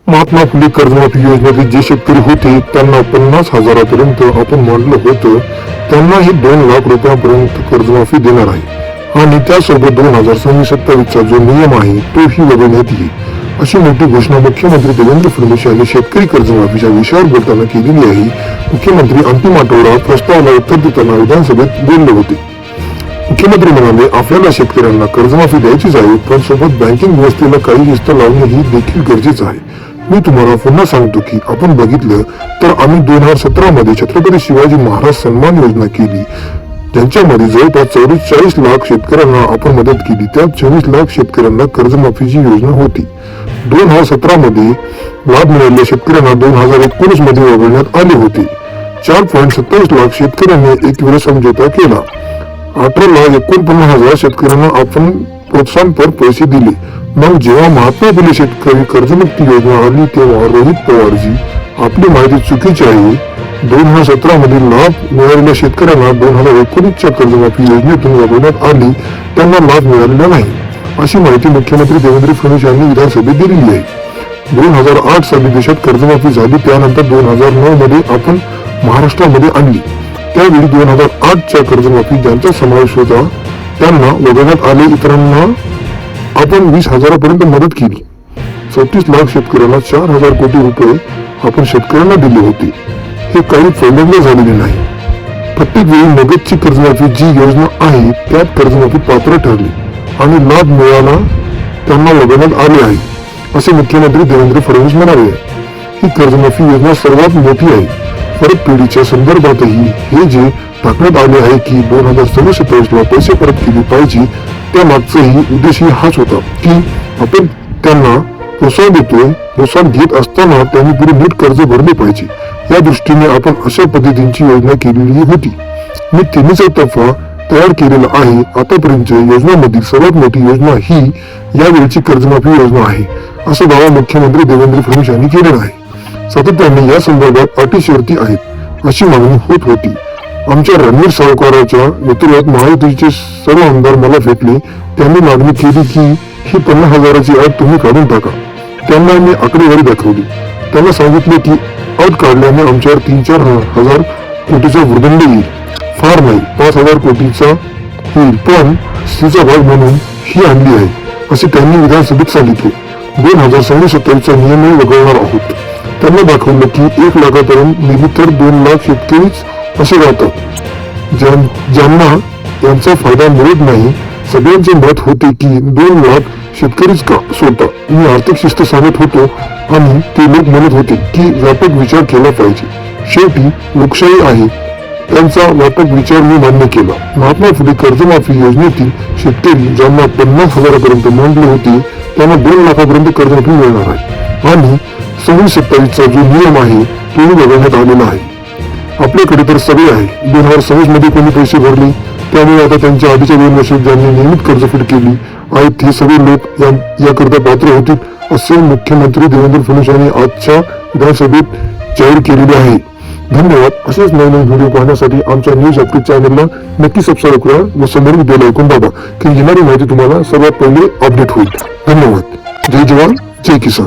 महात्मा फुले कर्जमाफी योजनेतील जे शेतकरी होते त्यांना 50,000पर्यंत आपण मांडलं होतं, त्यांना ही 2 लाख रुपयापर्यंत कर्जमाफी देणार आहे आणि त्यासोबत 2026-27चा जो नियम आहे तोही वगळण्यात येईल, अशी मोठी घोषणा मुख्यमंत्री देवेंद्र फडणवीस यांनी शेतकरी कर्जमाफीच्या विषयावर बोलताना केलेली आहे. मुख्यमंत्री अंतिम आठवडा प्रस्तावाला उत्तर देताना विधानसभेत बोलले होते. मुख्यमंत्री म्हणाले, आपल्याला शेतकऱ्यांना कर्जमाफी द्यायचीच आहे, पण सोबत बँकिंग व्यवस्थेला काही शिस्त लावणे ही देखील गरजेचं आहे. मी तुम्हाला पुन्हा सांगतो की आपण बघितलं तर आम्ही 2017 मध्ये छत्रपती शिवाजी महाराज सन्मान योजना केली, ज्यांच्यामध्ये जवळपास 44 लाख शेतकऱ्यांना आपण मदत केली. त्यात 24 लाख शेतकऱ्यांना कर्जमाफीची योजना होती. 2017 मध्ये लाभ मिळालेल्या शेतकऱ्यांना 2019 मध्ये वगळण्यात आले होते. 4.27 लाख शेतकऱ्यांनी एकविरा समझोता केला. 18,49,000 शेतकऱ्यांना आपण प्रोत्साहनपर पैसे दिले. मग जेव्हा महात्मा फुले शेतकरी कर्जमुक्ती योजना आली तेव्हा रोहित पवारजी, आपली माहिती चुकीची आहे. 2017 मध्ये लाभ मिळालेल्या शेतकऱ्यांना 2019च्या कर्जमाफी योजनेतून वगळण्यात आली, त्यांना लाभ मिळालेला नाही, अशी माहिती मुख्यमंत्री देवेंद्र फडणवीस यांनी विधानसभेत दिलेली आहे. 2008 साली देशात कर्जमाफी झाली, त्यानंतर 2009 मध्ये आपण महाराष्ट्रामध्ये आणली. त्यावेळी 2008च्या कर्जमाफी ज्यांचा समावेश होता त्यांना वगळण्यात आले. इतरांना आपण 20,000पर्यंत मदत केली. 34 लाख शेतकऱ्यांना 4,000 कोटी रुपये आपण शेतकऱ्यांना दिले होते. हे काही पहिल्यांदा झालेले नाही. प्रत्येक वेळी नगदची कर्जमाफी जी योजना आहे त्यात कर्जमाफी पात्र ठरली आणि लाभ मिळाला त्यांना वगळण्यात आले आहे, असे मुख्यमंत्री देवेंद्र फडणवीस म्हणाले. ही कर्जमाफी योजना सर्वात मोठी आहे. परतफेडीच्या संदर्भातही हे जे टाकण्यात आले आहे की 2026-27ला पैसे परत केले पाहिजे, त्या मागचाही उद्देशही हाच होता की आपण त्यांना प्रोत्साहन देतोय. प्रोत्साहन घेत असताना त्यांनी पुढे नीट कर्ज भरले पाहिजे, या दृष्टीने आपण अशा पद्धतीची योजना केलेली होती. मी तिन्हीचा तफा तयार केलेला आहे. आतापर्यंत योजनांमधील सर्वात मोठी योजना ही यावेळची कर्जमाफी योजना आहे, असा दावा मुख्यमंत्री देवेंद्र फडणवीस यांनी केलेला आहे. सातत्याने या संदर्भात अटी शर्ती आहेत अशी मागणी होत होती. आमच्या रणवीर सावकाराच्या नेतृत्वात महायुतीचे सर्व आमदार मला भेटले. त्यांनी मागणी केली की ही 50,000ची अट तुम्ही काढून टाका. त्यांना मी आकडेवारी दाखवली. त्यांना सांगितले की अट काढल्याने आमच्यावर 3-4 हजार कोटीचा भुर्दंड येईल, फार नाही 5,000 कोटीचा येईल, पण स्थितीचा भाग म्हणून ही आणली आहे, असे त्यांनी विधानसभेत सांगितले. 2026-27चा नियमही वगळणार आहोत. त्यांना दाखवलं की 1 लाखापर्यंत नेली तर 2 लाख शेतकरीच असे राहतात, ज्यांना यांचा फायदा मिळत नाही. सगळ्यांचे मत होते की 2 लाख शेतकरीच का सोडता. मी आर्थिक शिस्त सांगत होतो आणि ते लोक म्हणत होते की व्यापक विचार केला पाहिजे. शेवटी लोकशाही आहे, त्यांचा व्यापक विचार मी मान्य केला. महात्मा फुले कर्जमाफी योजनेतील शेतकरी ज्यांना 50,000पर्यंत मांडले होते त्यांना 2 लाखापर्यंत कर्जमाफी मिळणार आहे आणि 26-27चा जो नियम आहे तोही वगळण्यात आलेला आहे. आपल्याकडे तर सगळे आहे. 2026 मध्ये कोणी पैसे भरले, त्यामुळे आता त्यांच्या आधीच्या 2 वर्षात ज्यांनी नियमित कर्जफेड केली आहेत हे सगळे लोक याकरिता पात्र होतील, असे मुख्यमंत्री देवेंद्र फडणवीस यांनी आजच्या विधानसभेत जाहीर केलेले आहे. धन्यवाद. असेच नवीन व्हिडिओ पाहण्यासाठी आमच्या न्यूज अपडेट चॅनलला नक्की सबस्क्राईब करा व समोर विद्यालय ऐकून दाबा की येणारी माहिती तुम्हाला सर्वात पहिले अपडेट होईल. धन्यवाद. जय जवान जय किसान.